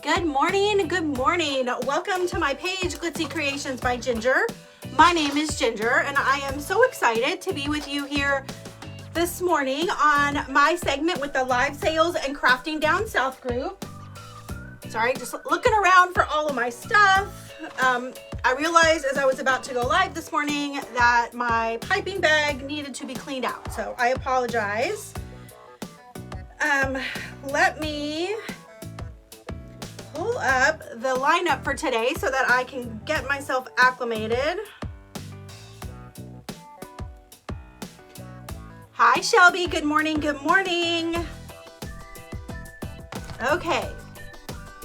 Good morning, good morning. Welcome to my page, Glitzy Creations by Ginger. My name is Ginger, and I am so excited to be with you here this morning on my segment with the live sales and crafting down south group. Sorry, just looking around for all of my stuff. I realized as I was about to go live this morning that my piping bag needed to be cleaned out, so I apologize. Let me pull up the lineup for today so that I can get myself acclimated. Hi Shelby, good morning, good morning. Okay,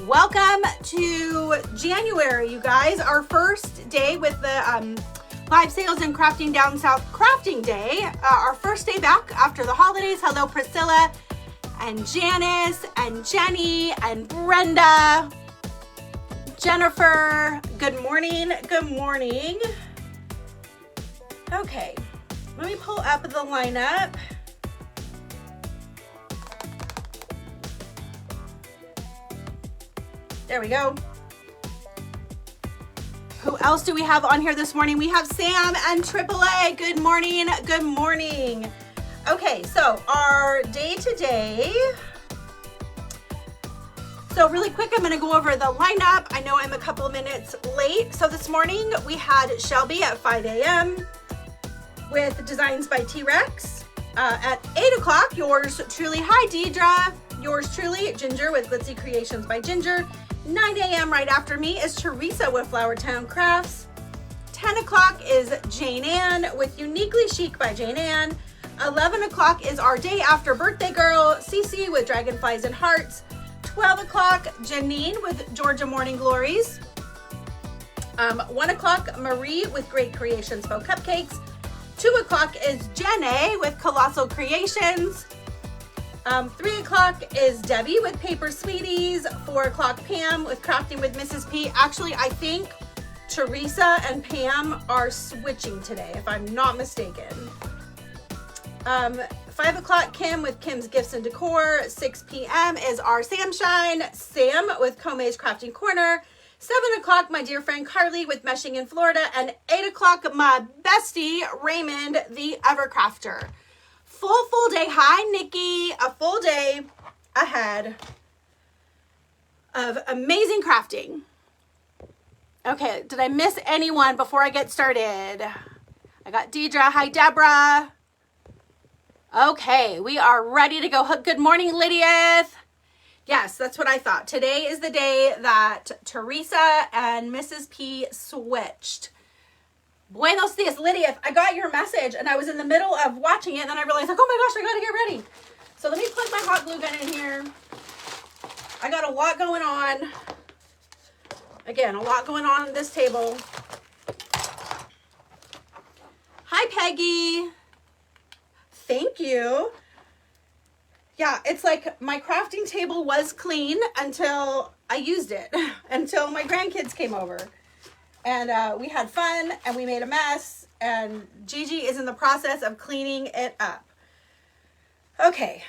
welcome to January, you guys. Our first day with the live sales and crafting down south crafting day. Our first day back after the holidays. Hello Priscilla and Janice and Jenny and Brenda, Jennifer, good morning, good morning. Okay, let me pull up the lineup. There we go. Who else do we have on here this morning? We have Sam and AAA, good morning, good morning. Okay, so our day today. So really quick, I'm gonna go over the lineup. I know I'm a couple of minutes late. So this morning we had Shelby at 5 a.m. with Designs by T-Rex. At 8 o'clock, yours truly, hi Deidre. Yours truly, Ginger with Glitzy Creations by Ginger. 9 a.m. right after me is Teresa with Flowertown Crafts. 10 o'clock is Jane Ann with Uniquely Chic by Jane Ann. 11 o'clock is our day after birthday girl, Cece with Dragonflies and Hearts. 12 o'clock, Janine with Georgia Morning Glories. 1 o'clock, Marie with Great Creations Faux Cupcakes. 2 o'clock is Jenny with Colossal Creations. 3 o'clock is Debbie with Paper Sweeties. 4 o'clock, Pam with Crafting with Mrs. P. Actually, I think Teresa and Pam are switching today, if I'm not mistaken. 5 o'clock, Kim with Kim's Gifts and Decor. 6 p.m. is our Samshine, Sam with Kome's Crafting Corner. 7 o'clock, my dear friend Carly with Meshing in Florida. And 8 o'clock, my bestie, Raymond, the Evercrafter. Full day. Hi, Nikki. A full day ahead of amazing crafting. Okay, did I miss anyone before I get started? I got Deidre. Hi, Deborah. Okay, we are ready to go. Good morning, Lydia. Yes, that's what I thought. Today is the day that Teresa and Mrs. P switched. Buenos dias, Lydia. I got your message and I was in the middle of watching it and then I realized, like, oh my gosh, I gotta get ready. So let me plug my hot glue gun in here. I got a lot going on. Again, a lot going on this table. Hi, Peggy. Thank you. Yeah, it's like my crafting table was clean until I used it, until my grandkids came over. And we had fun and we made a mess and Gigi is in the process of cleaning it up. Okay,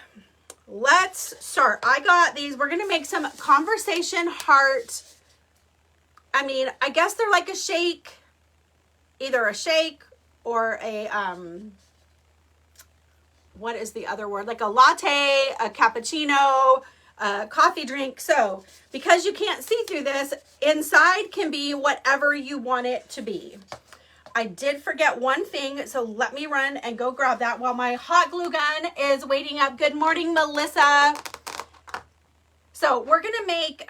let's start. I got these. We're going to make some conversation heart. I mean, I guess they're like a shake, either a shake or a, what is the other word? Like a latte, a cappuccino, a coffee drink. So because you can't see through this, inside can be whatever you want it to be. I did forget one thing, so let me run and go grab that while my hot glue gun is waiting up. Good morning, Melissa. So we're gonna make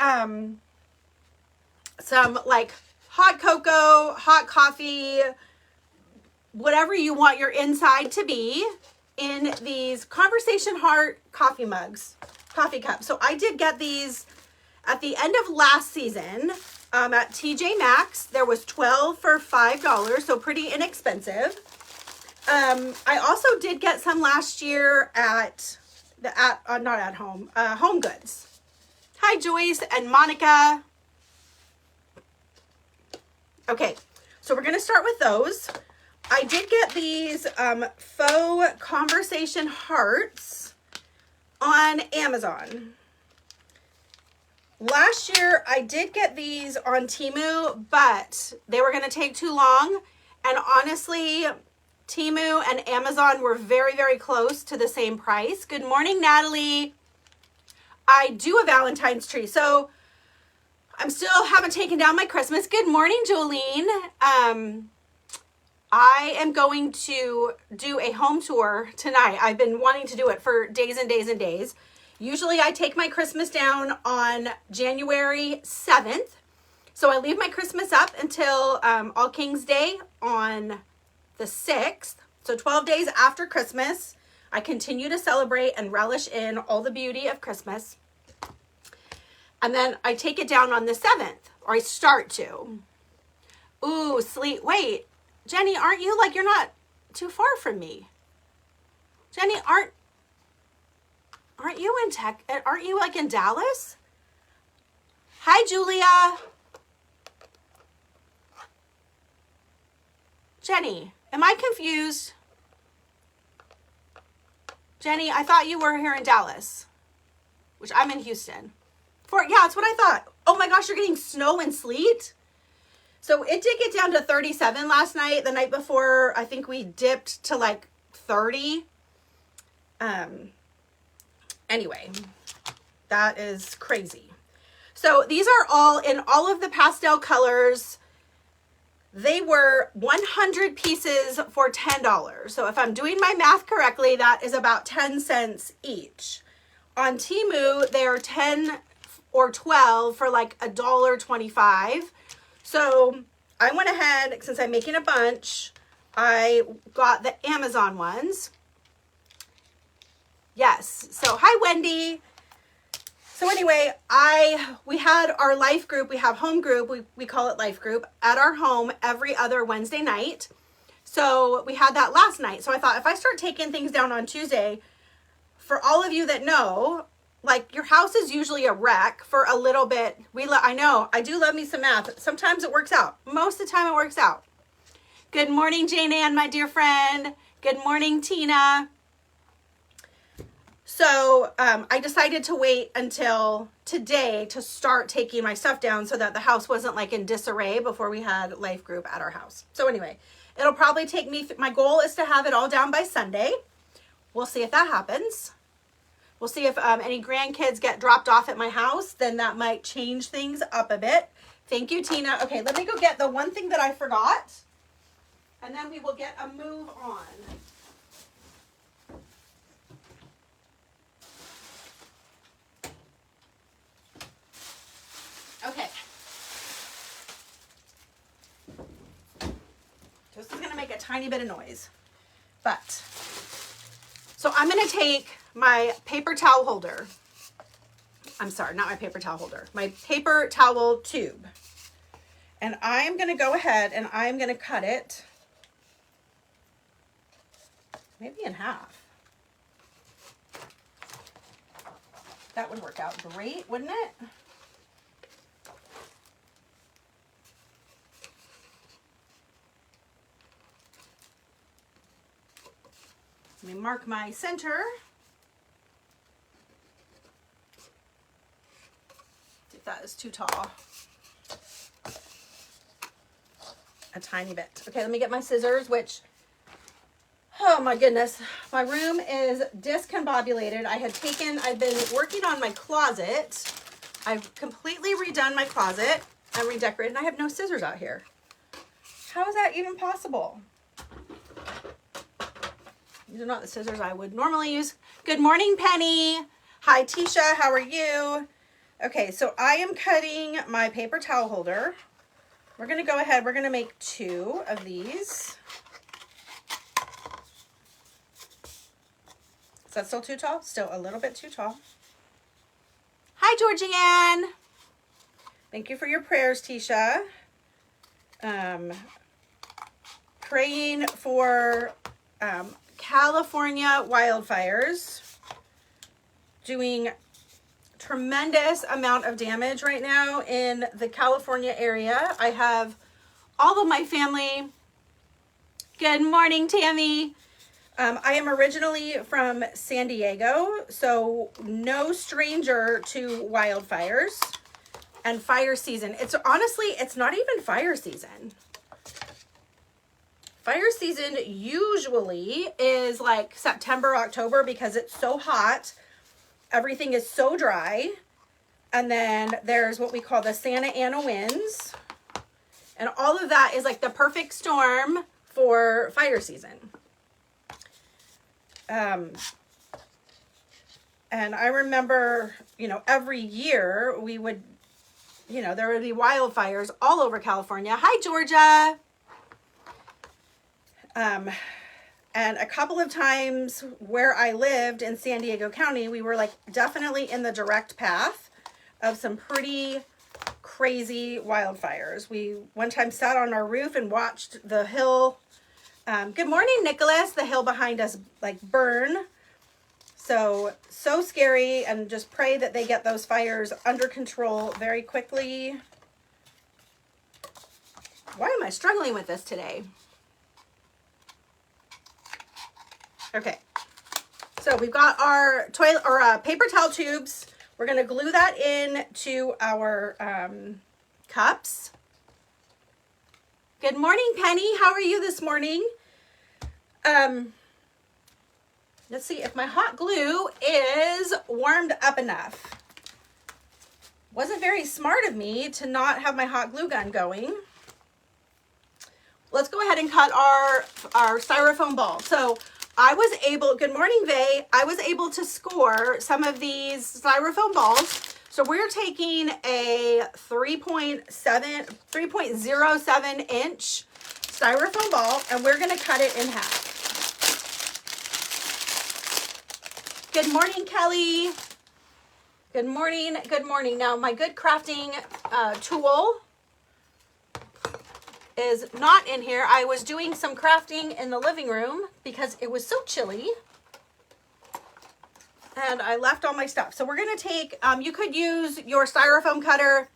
some like hot cocoa, hot coffee, whatever you want your inside to be, in these Conversation Heart coffee mugs, coffee cups. So I did get these at the end of last season at TJ Maxx. There was 12 for $5, so pretty inexpensive. I also did get some last year at the not at home, Home Goods. Hi Joyce and Monica. Okay, so we're gonna start with those. I did get these faux conversation hearts on Amazon. Last year, I did get these on Temu, but they were going to take too long. And honestly, Temu and Amazon were very, very close to the same price. Good morning, Natalie. I do a Valentine's tree. So I'm still haven't taken down my Christmas. Good morning, Jolene. I am going to do a home tour tonight. I've been wanting to do it for days and days and days. Usually I take my Christmas down on January 7th. So I leave my Christmas up until All King's Day on the 6th. So 12 days after Christmas, I continue to celebrate and relish in all the beauty of Christmas. And then I take it down on the 7th, or I start to. Ooh, sleep. Wait, Jenny, aren't you like, you're not too far from me. Jenny, aren't you in tech? Aren't you like in Dallas? Hi, Julia. Jenny, am I confused? Jenny, I thought you were here in Dallas, which I'm in Houston. Yeah, that's what I thought. Oh my gosh, you're getting snow and sleet? So it did get down to 37 last night. The night before, I think we dipped to like 30. Anyway, that is crazy. So these are all in all of the pastel colors. They were 100 pieces for $10. So if I'm doing my math correctly, that is about 10 cents each. On Temu, they are 10 or 12 for like $1.25. So I went ahead, since I'm making a bunch, I got the Amazon ones. Yes. So hi, Wendy. So anyway, we had our life group. We have home group. We call it life group at our home every other Wednesday night. So we had that last night. So I thought if I start taking things down on Tuesday, for all of you that know, like your house is usually a wreck for a little bit. I know, I do love me some math. Sometimes it works out. Most of the time it works out. Good morning, Jane Ann, my dear friend. Good morning, Tina. So I decided to wait until today to start taking my stuff down so that the house wasn't like in disarray before we had life group at our house. So anyway, it'll probably take me, my goal is to have it all down by Sunday. We'll see if that happens. We'll see if any grandkids get dropped off at my house, then that might change things up a bit. Thank you, Tina. Okay, let me go get the one thing that I forgot, and then we will get a move on. Okay. This is going to make a tiny bit of noise, but so I'm going to take my paper towel holder. I'm sorry, not my paper towel holder, my paper towel tube. And I'm going to go ahead and I'm going to cut it maybe in half. That would work out great, wouldn't it? Let me mark my center. See if that is too tall. A tiny bit. Okay, let me get my scissors, which, oh my goodness, my room is discombobulated. I've been working on my closet. I've completely redone my closet and redecorated, and I have no scissors out here. How is that even possible? These are not the scissors I would normally use. Good morning, Penny. Hi, Tisha. How are you? Okay, so I am cutting my paper towel holder. We're going to go ahead. We're going to make 2 of these. Is that still too tall? Still a little bit too tall. Hi, Georgianne. Thank you for your prayers, Tisha. Praying for California wildfires, doing tremendous amount of damage right now in the California area. I have all of my family. Good morning, Tammy. I am originally from San Diego, so no stranger to wildfires. and fire season. It's honestly, it's not even fire season. Fire season usually is like September, October, because it's so hot. Everything is so dry. And then there's what we call the Santa Ana winds. And all of that is like the perfect storm for fire season. And I remember, you know, every year we would, you know, there would be wildfires all over California. Hi, Georgia. And a couple of times where I lived in San Diego County, we were like definitely in the direct path of some pretty crazy wildfires. We one time sat on our roof and watched the hill. Good morning, Nicholas. The hill behind us like burn. So scary, and just pray that they get those fires under control very quickly. Why am I struggling with this today? Okay, so we've got our toilet or paper towel tubes. We're gonna glue that in to our cups. Good morning, Penny. How are you this morning? Let's see if my hot glue is warmed up enough. Wasn't very smart of me to not have my hot glue gun going. Let's go ahead and cut our styrofoam ball. So I was able, good morning, Vay. I was able to score some of these styrofoam balls. So we're taking a 3.07 inch styrofoam ball, and we're gonna cut it in half. Good morning, Kelly. Good morning, good morning. Now my good crafting tool is not in here. I was doing some crafting in the living room because it was so chilly. And I left all my stuff. So we're gonna take, you could use your styrofoam cutter.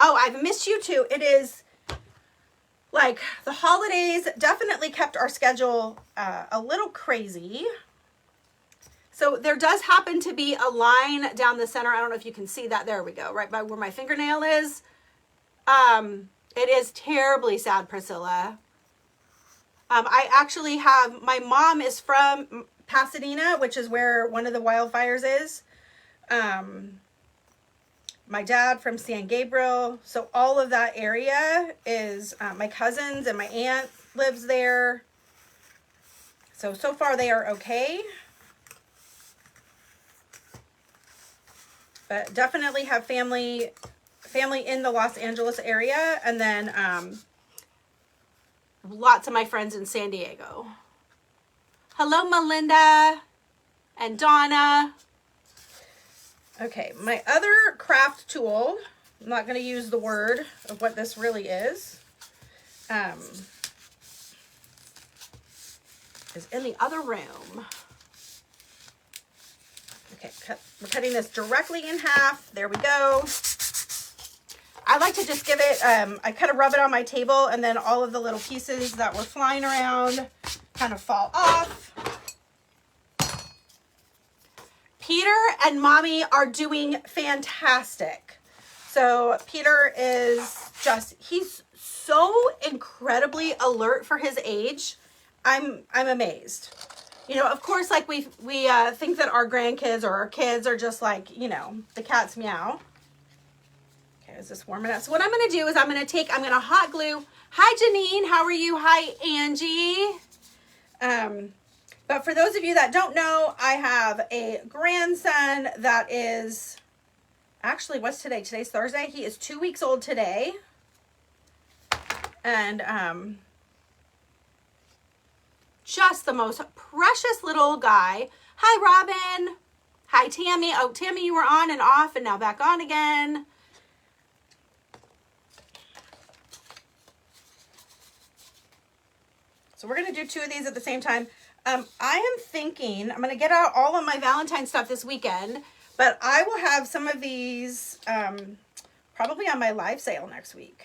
Oh, I've missed you too. It is like the holidays definitely kept our schedule a little crazy. So there does happen to be a line down the center. I don't know if you can see that. There we go, right by where my fingernail is. It is terribly sad, Priscilla. I actually have, my mom is from Pasadena, which is where one of the wildfires is. My dad from San Gabriel. So all of that area is, my cousins and my aunt lives there. So far they are okay. But definitely have family in the Los Angeles area, and then lots of my friends in San Diego. Hello, Melinda and Donna. Okay, my other craft tool, I'm not going to use the word of what this really is in the other room. Okay, we're cutting this directly in half. There we go. I like to just give it, I kind of rub it on my table, and then all of the little pieces that were flying around kind of fall off. Peter and Mommy are doing fantastic. So Peter is just, he's so incredibly alert for his age. I'm amazed. You know, of course, like we think that our grandkids or our kids are just like, you know, the cat's meow. Okay, is this warm enough? So what I'm going to do is I'm going to hot glue. Hi, Janine. How are you? Hi, Angie. But for those of you that don't know, I have a grandson that is, actually, what's today? Today's Thursday. He is 2 weeks old today. And, just the most precious little guy. Hi, Robin. Hi, Tammy. Oh, Tammy, you were on and off and now back on again. So we're going to do two of these at the same time. I am thinking I'm going to get out all of my Valentine stuff this weekend, but I will have some of these probably on my live sale next week.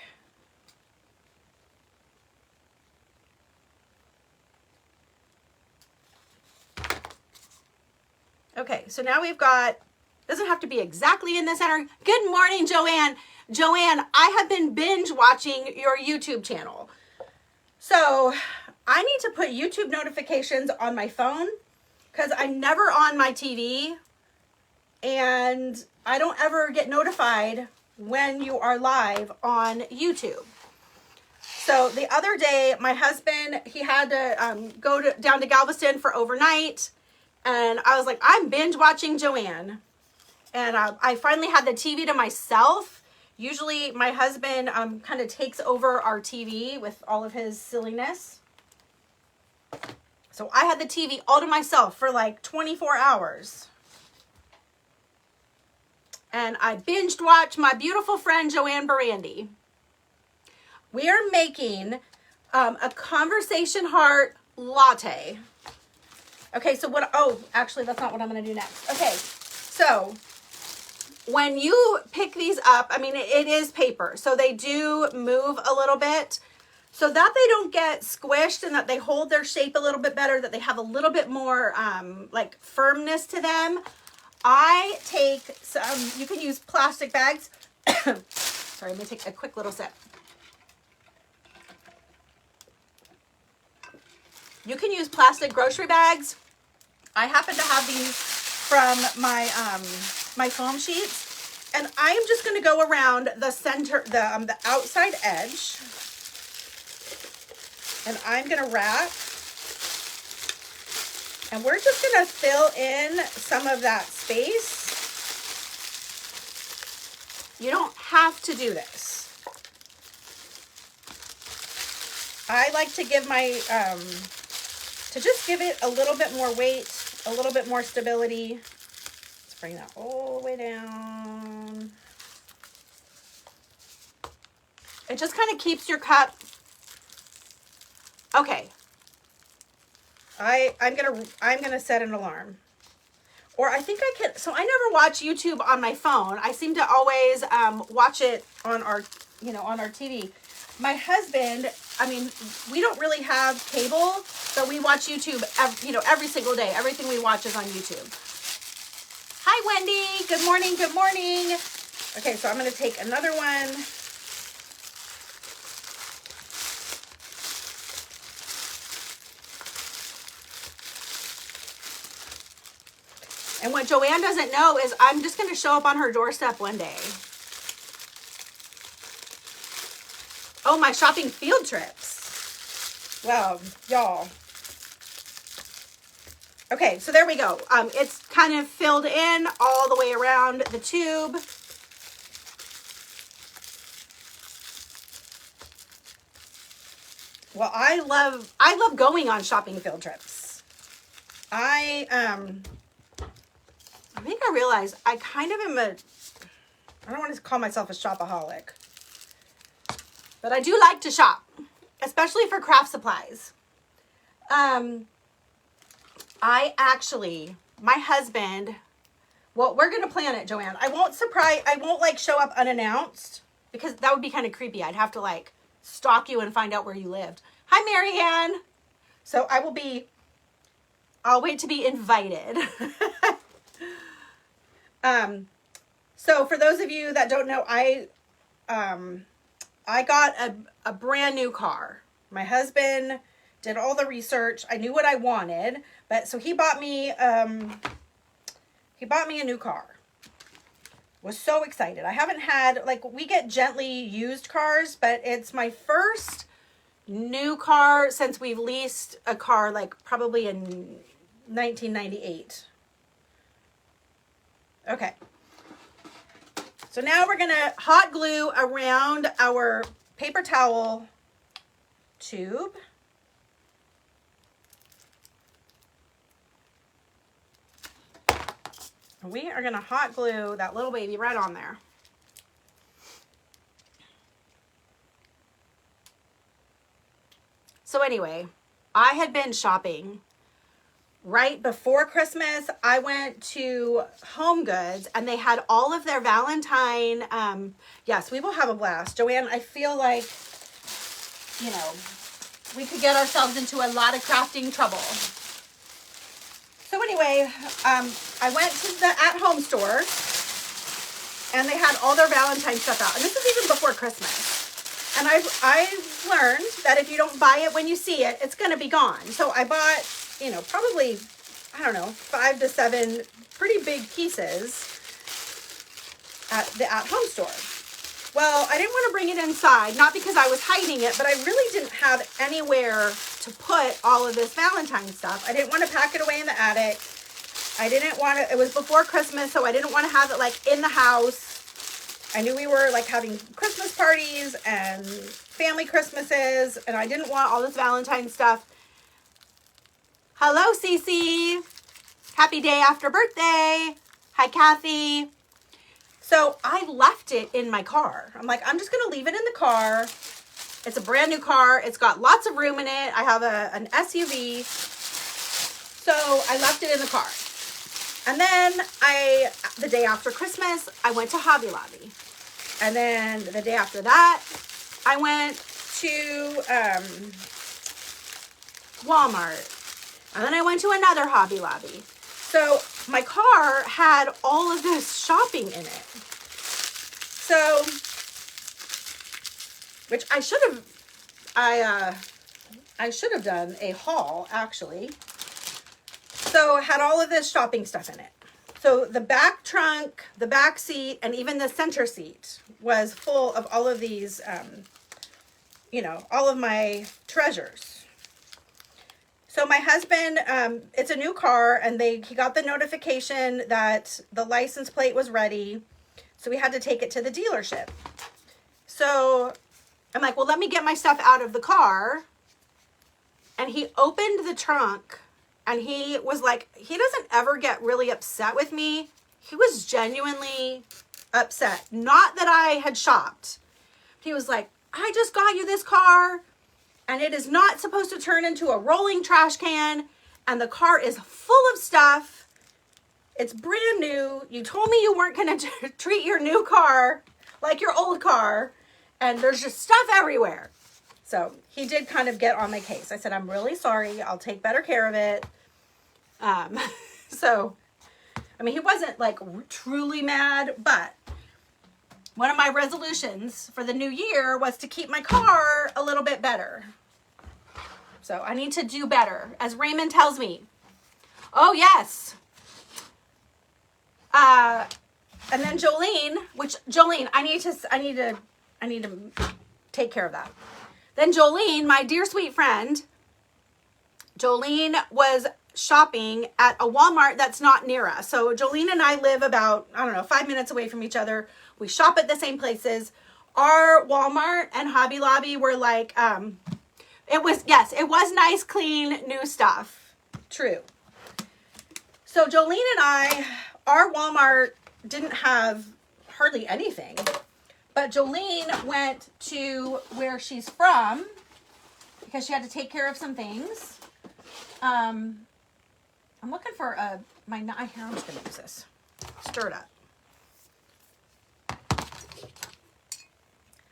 Okay, so now we've got Doesn't have to be exactly in the center. Good morning, Joanne. Joanne, I have been binge watching your YouTube channel. So I need to put YouTube notifications on my phone because I'm never on my TV and I don't ever get notified when you are live on YouTube. So the other day, my husband, he had to go down to Galveston for overnight. And I was like, I'm binge watching Joanne. And I finally had the TV to myself. Usually my husband kind of takes over our TV with all of his silliness. So I had the TV all to myself for like 24 hours. And I binged watched my beautiful friend Joanne Barandy. We are making a conversation heart latte. Okay, so actually that's not what I'm going to do next. Okay, so when you pick these up, I mean, it is paper, so they do move a little bit so that they don't get squished and that they hold their shape a little bit better, that they have a little bit more like firmness to them. I take some, you can use plastic bags. Sorry, I'm going to take a quick little sip. You can use plastic grocery bags. I happen to have these from my my foam sheets, and I am just going to go around the center, the outside edge, and I'm going to wrap, and we're just going to fill in some of that space. You don't have to do this. I like to give my to just give it a little bit more weight, a little bit more stability. Let's bring that all the way down. It just kind of keeps your cup. Okay. I'm gonna set an alarm. Or I think I can, so I never watch YouTube on my phone. I seem to always watch it on our, on our TV. My husband, I mean, we don't really have cable, but we watch YouTube, every single day. Everything we watch is on YouTube. Hi, Wendy. Good morning. Good morning. Okay, so I'm going to take another one. And what Joanne doesn't know is I'm just going to show up on her doorstep one day. Oh, my shopping field trips. Well, y'all. Okay, so there we go. It's kind of filled in all the way around the tube. Well, I love going on shopping field trips. I think I realized I kind of am I don't want to call myself a shopaholic. But I do like to shop, especially for craft supplies. My husband, well, we're going to plan it, Joanne. I won't like show up unannounced because that would be kind of creepy. I'd have to like stalk you and find out where you lived. Hi, Marianne. So I'll wait to be invited. So for those of you that don't know, I got a brand new car. My husband did all the research. I knew what I wanted, but so he bought me a new car. Was so excited. I haven't had, like, we get gently used cars, but it's my first new car since we've leased a car, like probably in 1998. Okay. So now we're going to hot glue around our paper towel tube. We are going to hot glue that little baby right on there. So anyway, I had been shopping right before Christmas. I went to Home Goods and they had all of their Valentine. Yes, we will have a blast. Joanne, I feel like, we could get ourselves into a lot of crafting trouble. So anyway, I went to the at-home stores and they had all their Valentine stuff out. And this is even before Christmas. And I've learned that if you don't buy it when you see it, it's going to be gone. So I bought, you know, probably, I don't know, 5 to 7 pretty big pieces at the at-home store. Well, I didn't want to bring it inside, not because I was hiding it, but I really didn't have anywhere to put all of this Valentine stuff. I didn't want to pack it away in the attic. I didn't want to, it was before Christmas, so I didn't want to have it like in the house. I knew we were like having Christmas parties and family Christmases, and I didn't want all this Valentine stuff. Hello, Cece. Happy day after birthday. Hi, Kathy. So I left it in my car. I'm like, I'm just going to leave it in the car. It's a brand new car. It's got lots of room in it. I have an SUV. So I left it in the car. And then the day after Christmas, I went to Hobby Lobby. And then the day after that, I went to Walmart. And then I went to another Hobby Lobby. So my car had all of this shopping in it. So, which I should have done a haul actually. So it had all of this shopping stuff in it. So the back trunk, the back seat, and even the center seat was full of all of these, you know, all of my treasures. So my husband, it's a new car, and he got the notification that the license plate was ready. So we had to take it to the dealership. So I'm like, well, let me get my stuff out of the car. And he opened the trunk, and he was like, he doesn't ever get really upset with me. He was genuinely upset. Not that I had shopped. He was like, I just got you this car, and it is not supposed to turn into a rolling trash can, and the car is full of stuff. It's brand new. You told me you weren't going to treat your new car like your old car, and there's just stuff everywhere. So he did kind of get on my case. I said, I'm really sorry. I'll take better care of it. So, I mean, he wasn't like truly mad, but one of my resolutions for the new year was to keep my car a little bit better. So I need to do better, as Raymond tells me. Oh, yes. And then Jolene, I need to take care of that. Then Jolene, my dear sweet friend, Jolene was shopping at a Walmart that's not near us. So Jolene and I live about, 5 minutes away from each other. We shop at the same places. Our Walmart and Hobby Lobby were like, it was nice, clean, new stuff. True. So Jolene and our Walmart didn't have hardly anything. But Jolene went to where she's from because she had to take care of some things. I'm looking for my knife here. I'm just going to use this. Stir it up.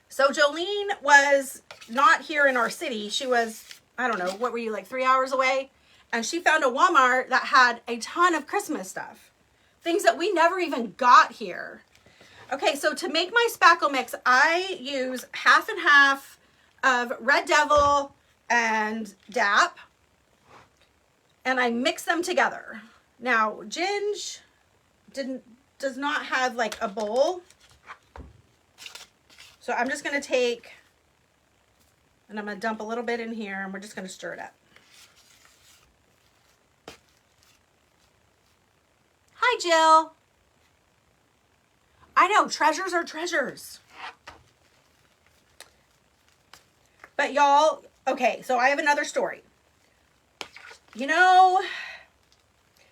So Jolene was not here in our city. She was, what were you, like 3 hours away? And she found a Walmart that had a ton of Christmas stuff. Things that we never even got here. Okay, so to make my spackle mix, I use half and half of Red Devil and DAP. And I mix them together. Now, Ginge does not have like a bowl. So I'm just going to take, and I'm going to dump a little bit in here, and we're just going to stir it up. Hi, Jill. I know, treasures are treasures. But y'all, okay, so I have another story. You know,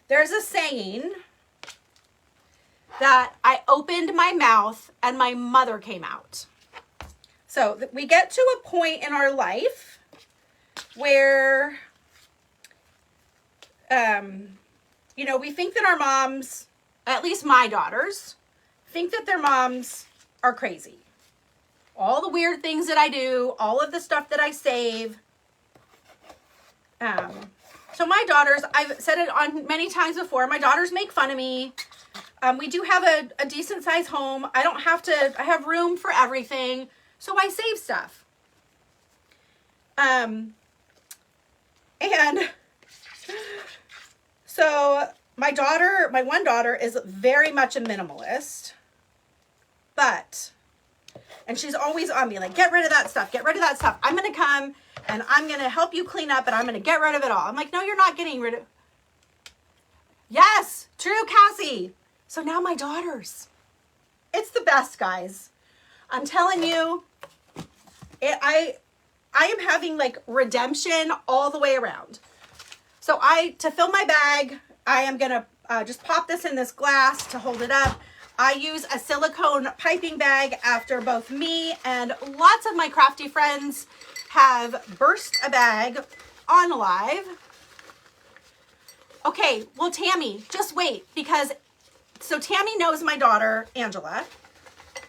there's a saying that I opened my mouth and my mother came out. So we get to a point in our life where, we think that our moms, at least my daughters, think that their moms are crazy. All the weird things that I do, all of the stuff that I save. So my daughters, I've said it on many times before, my daughters make fun of me. We do have a decent size home. I don't have to, I have room for everything. So I save stuff. And so my daughter, my one daughter is very much a minimalist, and she's always on me like, get rid of that stuff, get rid of that stuff. I'm going to come and I'm going to help you clean up and I'm going to get rid of it all. I'm like, no, you're not getting rid of. Yes, true, Cassie. So now my daughters, it's the best, guys. I'm telling you, I am having like redemption all the way around. So to fill my bag, I am going to just pop this in this glass to hold it up. I use a silicone piping bag after both me and lots of my crafty friends have burst a bag on live. Okay, well, Tammy, just wait, because so Tammy knows my daughter, Angela.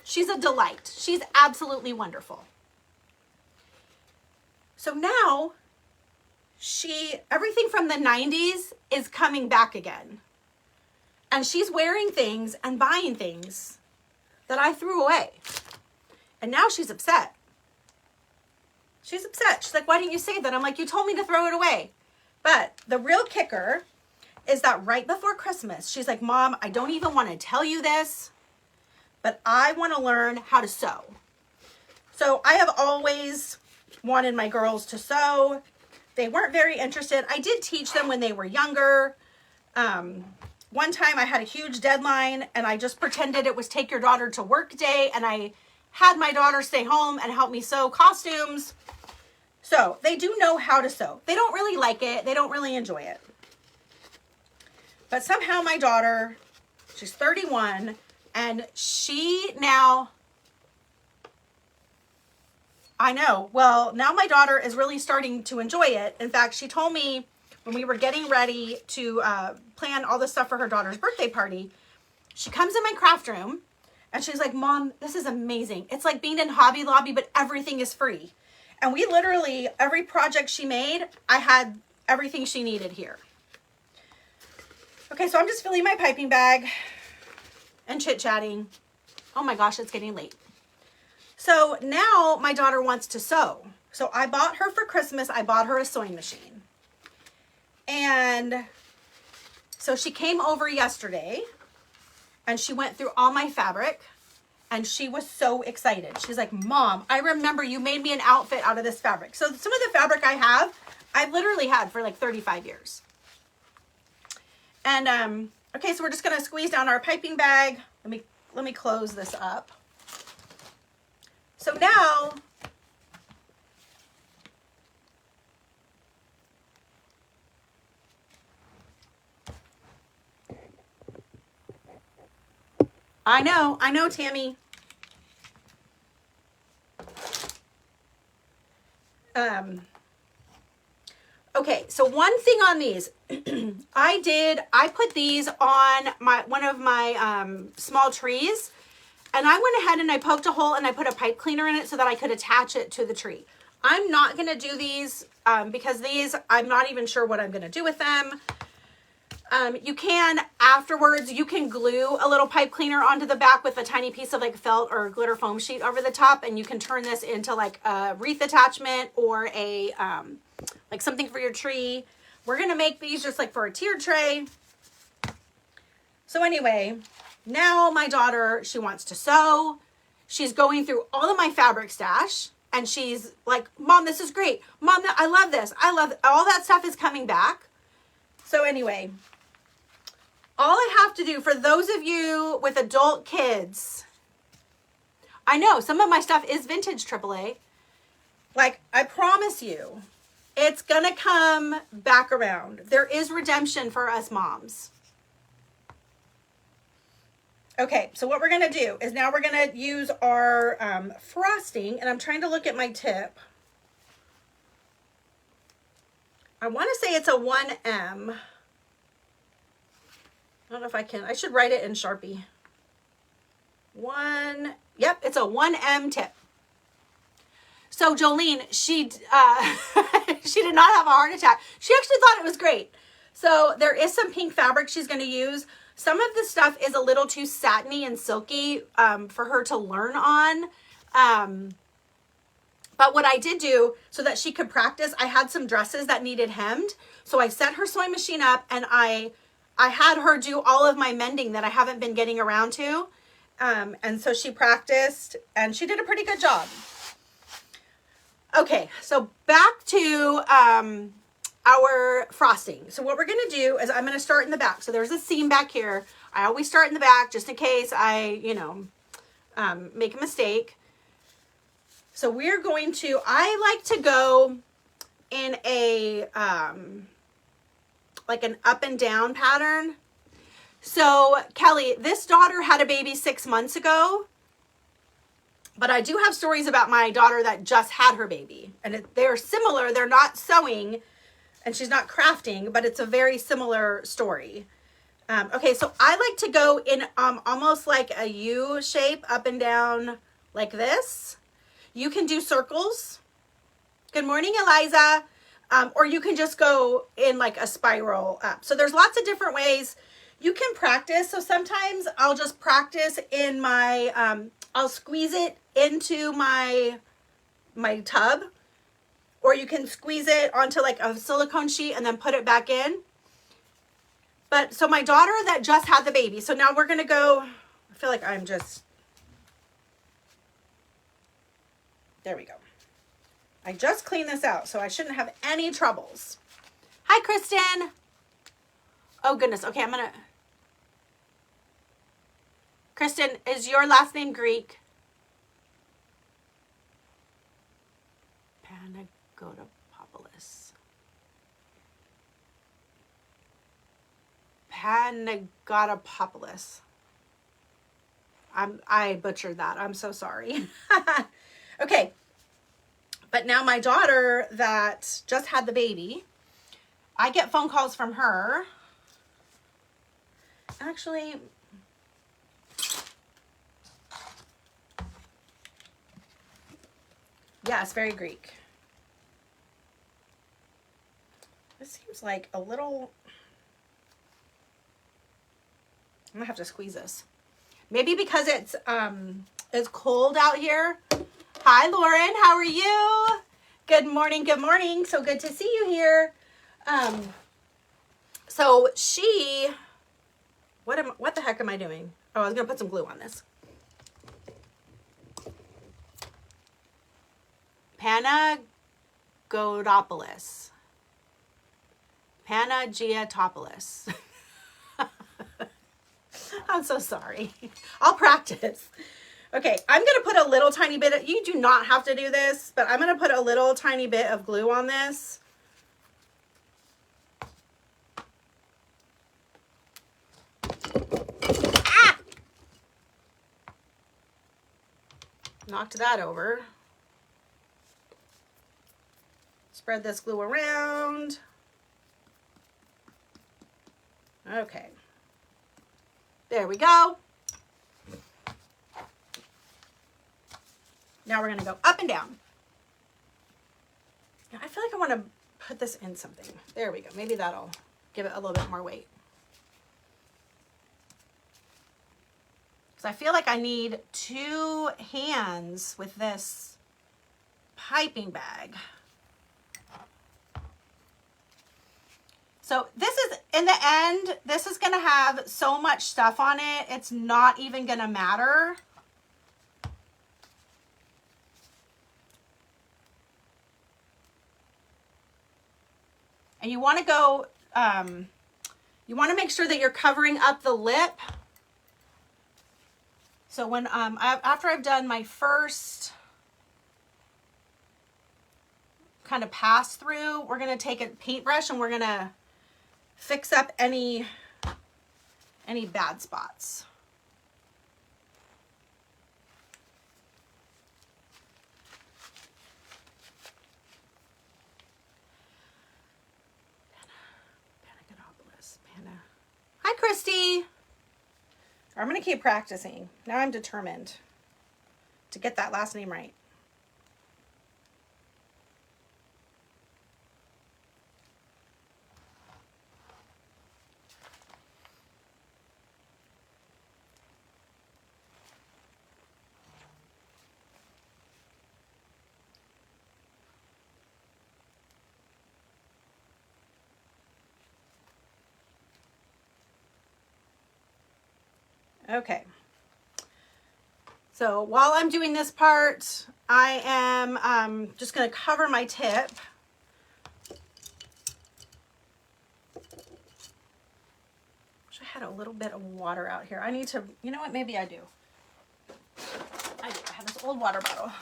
She's a delight. She's absolutely wonderful. So now everything from the 90s is coming back again. And she's wearing things and buying things that I threw away. And now she's upset. She's upset. She's like, why didn't you say that? I'm like, you told me to throw it away. But the real kicker is that right before Christmas, she's like, Mom, I don't even want to tell you this, but I want to learn how to sew. So I have always wanted my girls to sew. They weren't very interested. I did teach them when they were younger. One time I had a huge deadline and I just pretended it was take your daughter to work day, and I had my daughter stay home and help me sew costumes. So they do know how to sew. They don't really like it. They don't really enjoy it. But somehow my daughter, she's 31, and she now, I know, well, now my daughter is really starting to enjoy it. In fact, she told me when we were getting ready to plan all the stuff for her daughter's birthday party, she comes in my craft room and she's like, Mom, this is amazing. It's like being in Hobby Lobby, but everything is free. And we literally, every project she made, I had everything she needed here. Okay, so I'm just filling my piping bag and chit-chatting. Oh my gosh, it's getting late. So now my daughter wants to sew. So I bought her for Christmas, I bought her a sewing machine. And so she came over yesterday and she went through all my fabric and she was so excited. She's like, Mom, I remember you made me an outfit out of this fabric. So some of the fabric I have, I've literally had for like 35 years. And, okay, so we're just going to squeeze down our piping bag. Let me close this up. So now, I know, Tammy. Okay, so one thing on these, I put these on one of my small trees, and I went ahead and I poked a hole and I put a pipe cleaner in it so that I could attach it to the tree. I'm not going to do these because these, I'm not even sure what I'm going to do with them. You can, afterwards, you can glue a little pipe cleaner onto the back with a tiny piece of like felt or glitter foam sheet over the top, and you can turn this into like a wreath attachment or a like something for your tree. We're going to make these just like for a tiered tray. So anyway, now my daughter, she wants to sew. She's going through all of my fabric stash and she's like, Mom, this is great. Mom, I love this. I love all that stuff is coming back. So anyway, all I have to do for those of you with adult kids, I know some of my stuff is vintage AAA. Like, I promise you, it's going to come back around. There is redemption for us moms. Okay, so what we're going to do is now we're going to use our frosting, and I'm trying to look at my tip. I want to say it's a 1M. I don't know if I can. I should write it in Sharpie. Yep, it's a 1M tip. So Jolene, she did not have a heart attack. She actually thought it was great. So there is some pink fabric she's going to use. Some of the stuff is a little too satiny and silky for her to learn on. But what I did do so that she could practice, I had some dresses that needed hemmed. So I set her sewing machine up and I had her do all of my mending that I haven't been getting around to. And so she practiced and she did a pretty good job. Okay, so back to our frosting. So what we're going to do is I'm going to start in the back. So there's a seam back here. I always start in the back just in case I, make a mistake. So we're going to, I like to go in a, like an up and down pattern. So Kelly, this daughter had a baby 6 months ago, but I do have stories about my daughter that just had her baby, and they're similar. They're not sewing and she's not crafting, but it's a very similar story. Okay, so I like to go in almost like a U shape, up and down like this. You can do circles. Good morning, Eliza. Or you can just go in like a spiral up. So there's lots of different ways you can practice. So sometimes I'll just practice in my, I'll squeeze it into my tub, or you can squeeze it onto like a silicone sheet and then put it back in. But so my daughter that just had the baby. So now we're going to go, I feel like I'm just, there we go. I just cleaned this out, so I shouldn't have any troubles. Hi, Kristen. Oh, goodness. Okay, I'm going to... Kristen, is your last name Greek? Panagodopoulos. Panagodopoulos. I butchered that. I'm so sorry. Okay. But now my daughter that just had the baby, I get phone calls from her. Actually, yes, very Greek. This seems like a little, I'm gonna have to squeeze this. Maybe because it's cold out here. Hi, Lauren. How are you? Good morning. Good morning. So good to see you here. So she, what the heck am I doing? Oh, I was going to put some glue on this. Panagiotopoulos. Panagiotopoulos. I'm so sorry. I'll practice. Okay, I'm going to put a little tiny bit of, you do not have to do this, but I'm going to put a little tiny bit of glue on this. Ah! Knocked that over. Spread this glue around. Okay. There we go. Now we're going to go up and down. I feel like I want to put this in something. There we go. Maybe that'll give it a little bit more weight. Because I feel like I need 2 hands with this piping bag. So this is, in the end, this is going to have so much stuff on it, it's not even going to matter. And you want to go, you want to make sure that you're covering up the lip. So when, after I've done my first kind of pass through, we're going to take a paintbrush and we're going to fix up any bad spots. Hi, Christy. I'm going to keep practicing. Now I'm determined to get that last name right. Okay. So while I'm doing this part, I am just going to cover my tip. Wish I had a little bit of water out here. I need to, you know what, maybe I do. I have this old water bottle.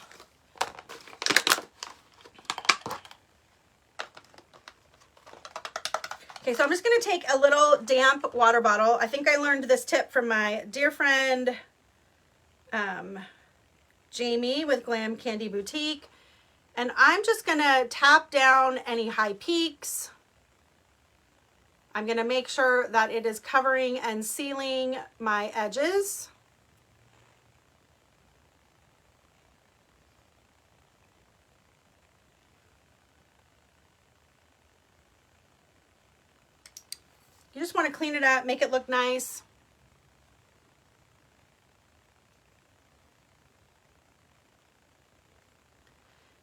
Okay, so I'm just going to take a little damp water bottle. I think I learned this tip from my dear friend Jamie with Glam Candy Boutique. And I'm just going to tap down any high peaks. I'm going to make sure that it is covering and sealing my edges. You just want to clean it up, make it look nice.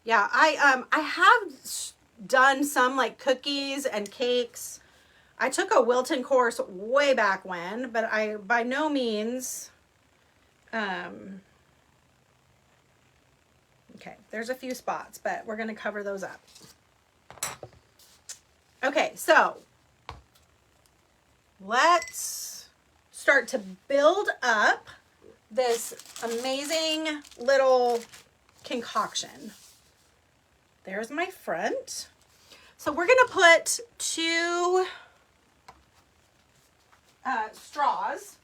Yeah, I have done some like cookies and cakes. I took a Wilton course way back when, but I by no means, okay, there's a few spots, but we're going to cover those up. Okay, so let's start to build up this amazing little concoction. There's my front. So we're going to put 2 straws.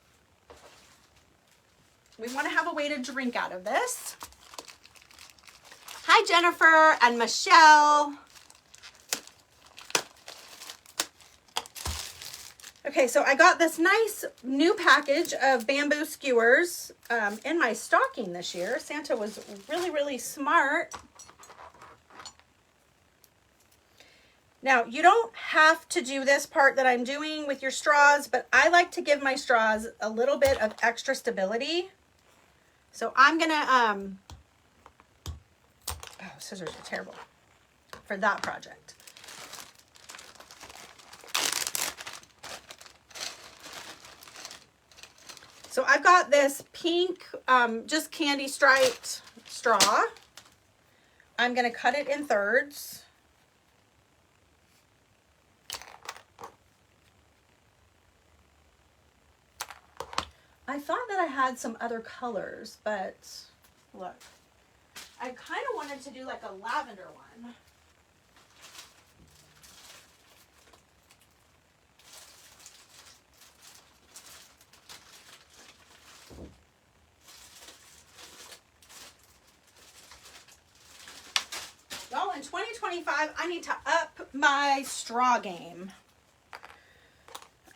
We want to have a way to drink out of this. Hi, Jennifer and Michelle. Okay, so I got this nice new package of bamboo skewers in my stocking this year. Santa was really, really smart. Now, you don't have to do this part that I'm doing with your straws, but I like to give my straws a little bit of extra stability. So I'm gonna, oh, scissors are terrible for that project. So I've got this pink, just candy striped straw. I'm gonna cut it in thirds. I thought that I had some other colors, but look, I kind of wanted to do like a lavender one. Y'all, in 2025, I need to up my straw game.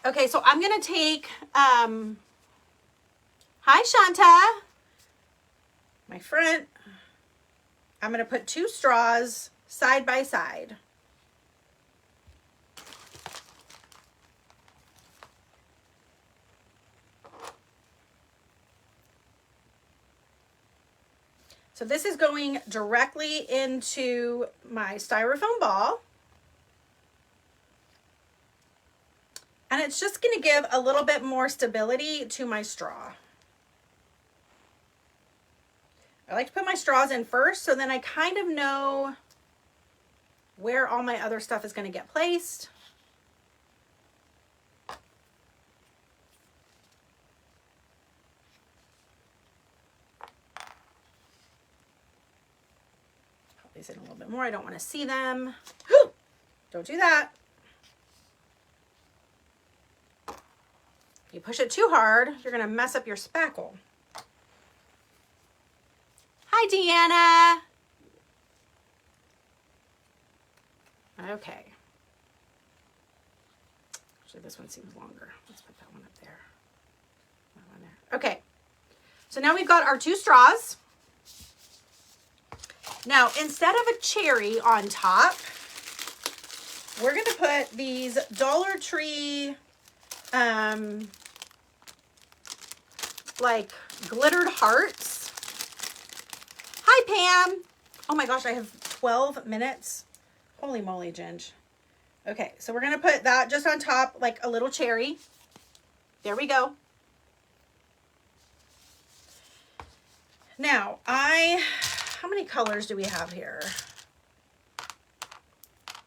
Okay, so I'm going to take, hi, Shanta. My front. I'm going to put 2 straws side by side. So this is going directly into my styrofoam ball. And it's just going to give a little bit more stability to my straw. I like to put my straws in first, so then I kind of know where all my other stuff is going to get placed. Put these in a little bit more. I don't want to see them. Don't do that. If you push it too hard, you're going to mess up your spackle. Hi, Deanna. Okay. Actually, this one seems longer. Let's put that one up there. That one there. Okay. So now we've got our 2 straws. Now, instead of a cherry on top, we're going to put these Dollar Tree, like glittered hearts. Hi, Pam. Oh my gosh, I have 12 minutes. Holy moly, Ginge. Okay, so we're going to put that just on top like a little cherry. There we go. Now, how many colors do we have here?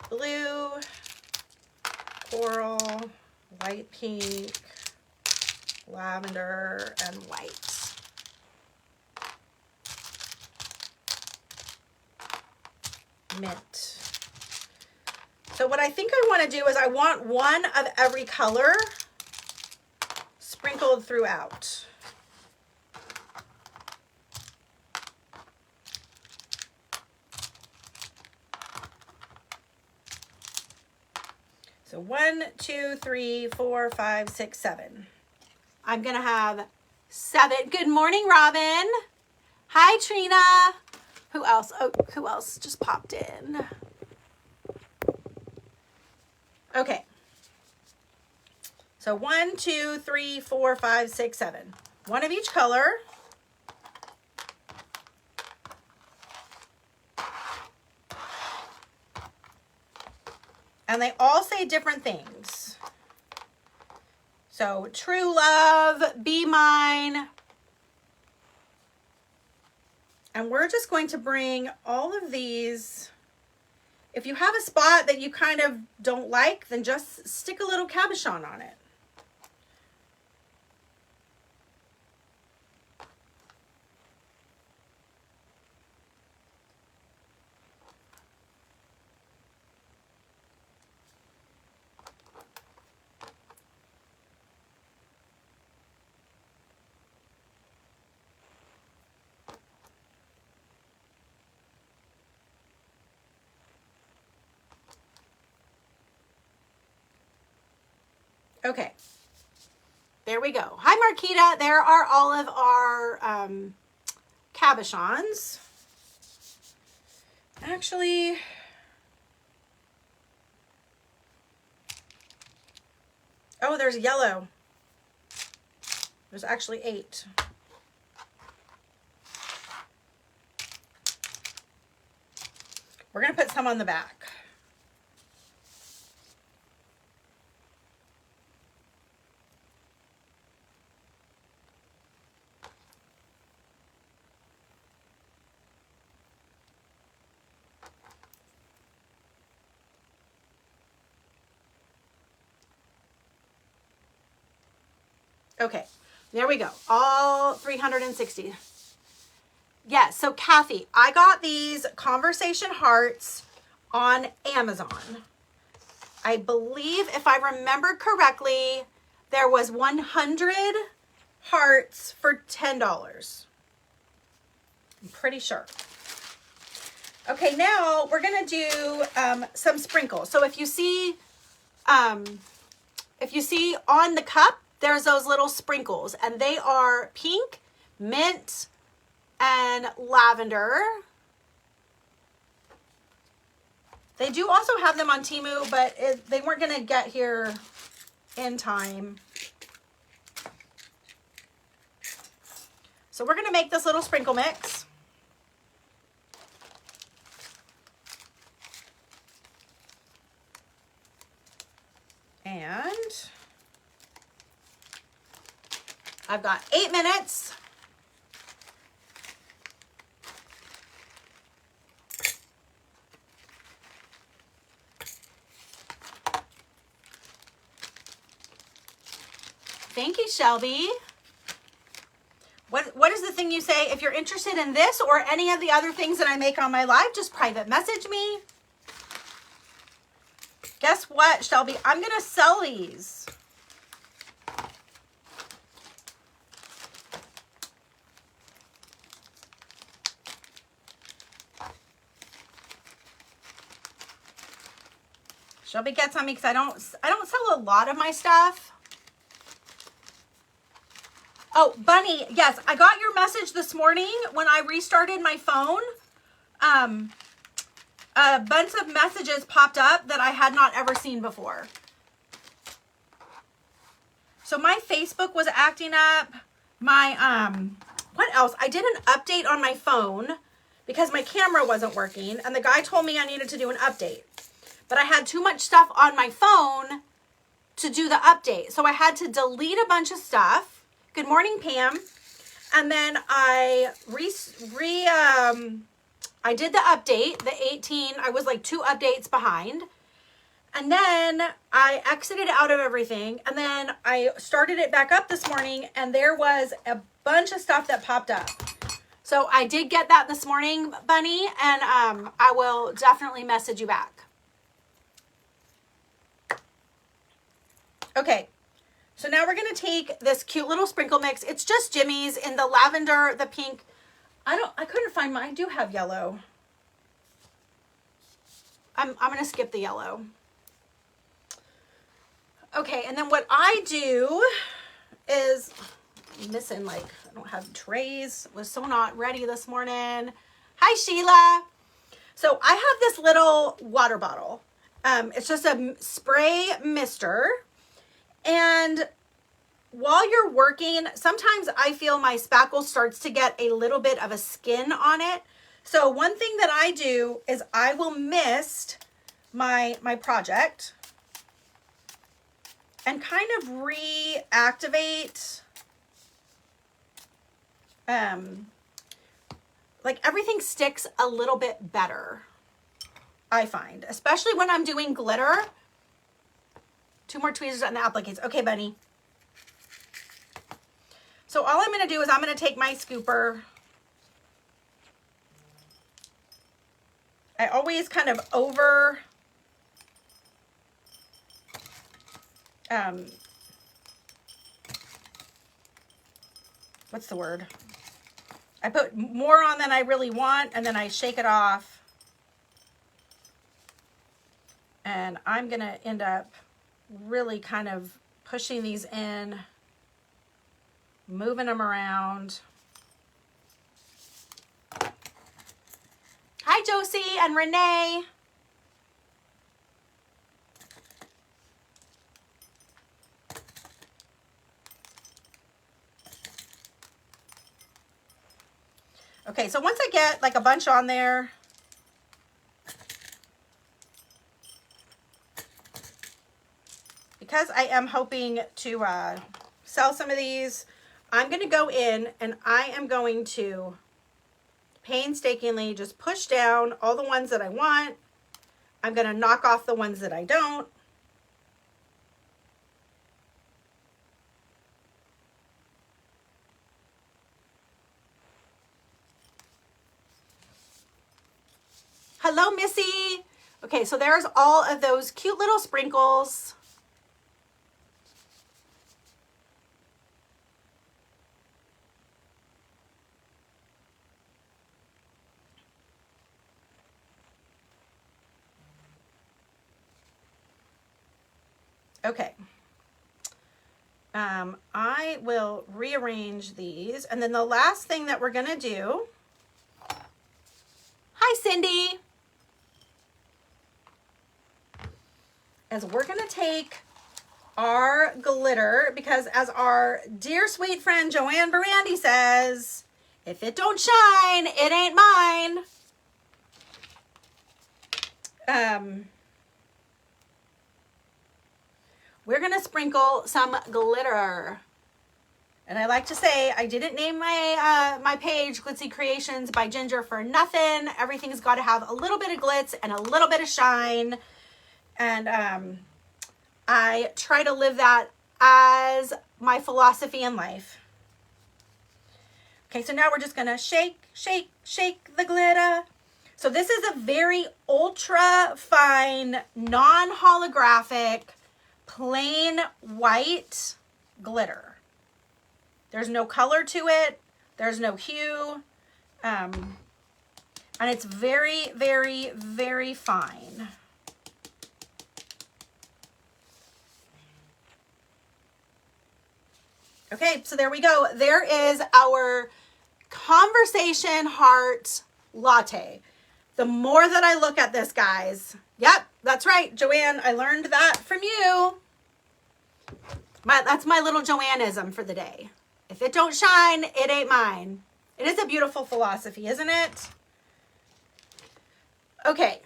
Blue, coral, light pink, lavender, and white. Mint. So what I think I want to do is I want one of every color sprinkled throughout. So 1, 2, 3, 4, 5, 6, 7. I'm gonna have 7. Good morning, Robin. Hi, Trina. Who else? Oh, who else just popped in? Okay. So 1, 2, 3, 4, 5, 6, 7. One of each color. And they all say different things. So, true love, be mine. And we're just going to bring all of these. If you have a spot that you kind of don't like, then just stick a little cabochon on it. Okay, there we go. Hi, Marquita. There are all of our cabochons. Actually, oh, there's yellow. There's actually 8. We're going to put some on the back. Okay, there we go. All 360. Yes, so Kathy, I got these conversation hearts on Amazon. I believe, if I remember correctly, there was 100 hearts for $10. I'm pretty sure. Okay, now we're gonna do some sprinkles. So if you see on the cup, there's those little sprinkles, and they are pink, mint, and lavender. They do also have them on Temu, but they weren't going to get here in time. So we're going to make this little sprinkle mix. And I've got 8 minutes. Thank you, Shelby. What is the thing you say? If you're interested in this or any of the other things that I make on my live, just private message me. Guess what, Shelby? I'm going to sell these. Shelby gets on me because I don't sell a lot of my stuff. Oh, Bunny, yes, I got your message this morning when I restarted my phone. A bunch of messages popped up that I had not ever seen before. So my Facebook was acting up. My, what else? I did an update on my phone because my camera wasn't working, and the guy told me I needed to do an update. But I had too much stuff on my phone to do the update. So I had to delete a bunch of stuff. Good morning, Pam. And then I I did the update, the 18. I was like 2 updates behind. And then I exited out of everything. And then I started it back up this morning, and there was a bunch of stuff that popped up. So I did get that this morning, Bunny, and I will definitely message you back. Okay, so now we're going to take this cute little sprinkle mix. It's just Jimmy's in the lavender, the pink. I couldn't find mine. I do have yellow. I'm going to skip the yellow. Okay, and then what I do is, I'm missing, like, I don't have trays. Was so not ready this morning. Hi, Sheila. So I have this little water bottle. It's just a spray mister. And while you're working, sometimes I feel my spackle starts to get a little bit of a skin on it. So one thing that I do is I will mist my project and kind of reactivate, like everything sticks a little bit better, I find, especially when I'm doing glitter. 2 more tweezers on the applicator. Okay, Bunny. So all I'm going to do is I'm going to take my scooper. I always kind of over what's the word? I put more on than I really want, and then I shake it off. And I'm going to end up really kind of pushing these in, moving them around. Hi, Josie and Renee. Okay, so once I get like a bunch on there, because I am hoping to sell some of these, I'm going to go in and I am going to painstakingly just push down all the ones that I want. I'm going to knock off the ones that I don't. Hello, Missy. Okay, so there's all of those cute little sprinkles. Okay. I will rearrange these. And then the last thing that we're going to do. Hi, Cindy. Is we're going to take our glitter, because as our dear sweet friend Joanne Barandy says, if it don't shine, it ain't mine. We're going to sprinkle some glitter. And I like to say, I didn't name my my page Glitzy Creations by Ginger for nothing. Everything's got to have a little bit of glitz and a little bit of shine. And I try to live that as my philosophy in life. Okay, so now we're just going to shake, shake, shake the glitter. So this is a very ultra fine, non-holographic, plain white glitter. There's no color to it. There's no hue. And it's very, very, very fine. Okay, so there we go. There is our conversation heart latte. The more that I look at this, guys, yep, that's right, Joanne, I learned that from you. That's my little Joanneism for the day. If it don't shine, it ain't mine. It is a beautiful philosophy, isn't it? Okay,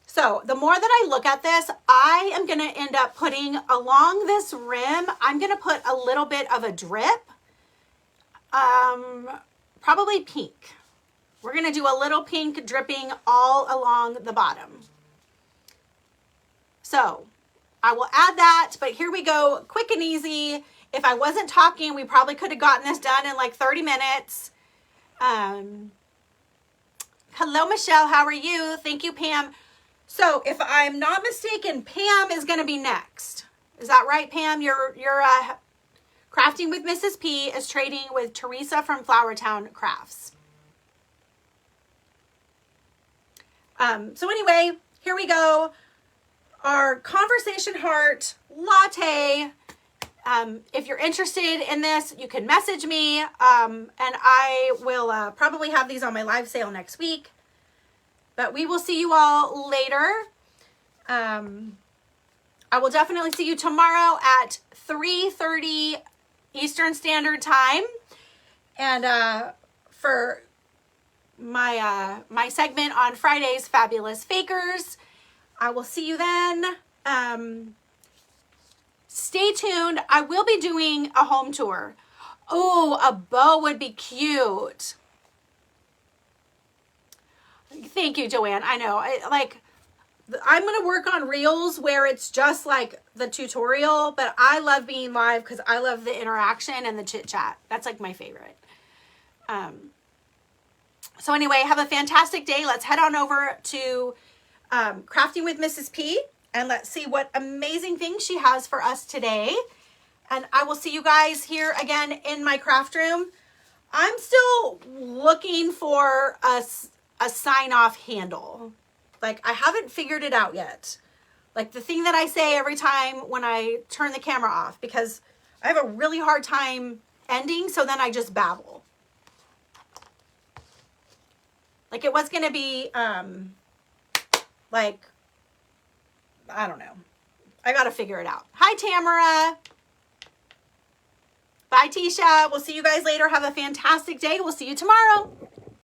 so the more that I look at this, I am going to end up putting along this rim, I'm going to put a little bit of a drip. probably pink. We're going to do a little pink dripping all along the bottom. So I will add that, but here we go, quick and easy. If I wasn't talking, we probably could have gotten this done in like 30 minutes. Hello, Michelle. How are you? Thank you, Pam. So if I'm not mistaken, Pam is going to be next. Is that right, Pam? You're Crafting with Mrs. P is trading with Teresa from Flowertown Crafts. So anyway, here we go. Our conversation heart latte. If you're interested in this, you can message me, and I will probably have these on my live sale next week. But we will see you all later. I will definitely see you tomorrow at 3:30 Eastern Standard Time. And for my segment on Fridays, Fabulous Fakers, I will see you then. Stay tuned. I will be doing a home tour. Oh, a bow would be cute. Thank you, Joanne. I know. I'm going to work on reels where it's just like the tutorial, but I love being live because I love the interaction and the chit chat. That's like my favorite. So anyway, have a fantastic day. Let's head on over to Crafting with Mrs. P, and let's see what amazing things she has for us today. And I will see you guys here again in my craft room. I'm still looking for a sign-off handle. Like, I haven't figured it out yet. Like the thing that I say every time when I turn the camera off, because I have a really hard time ending, so then I just babble. Like it was going to be, like, I don't know. I got to figure it out. Hi, Tamara. Bye, Tisha. We'll see you guys later. Have a fantastic day. We'll see you tomorrow.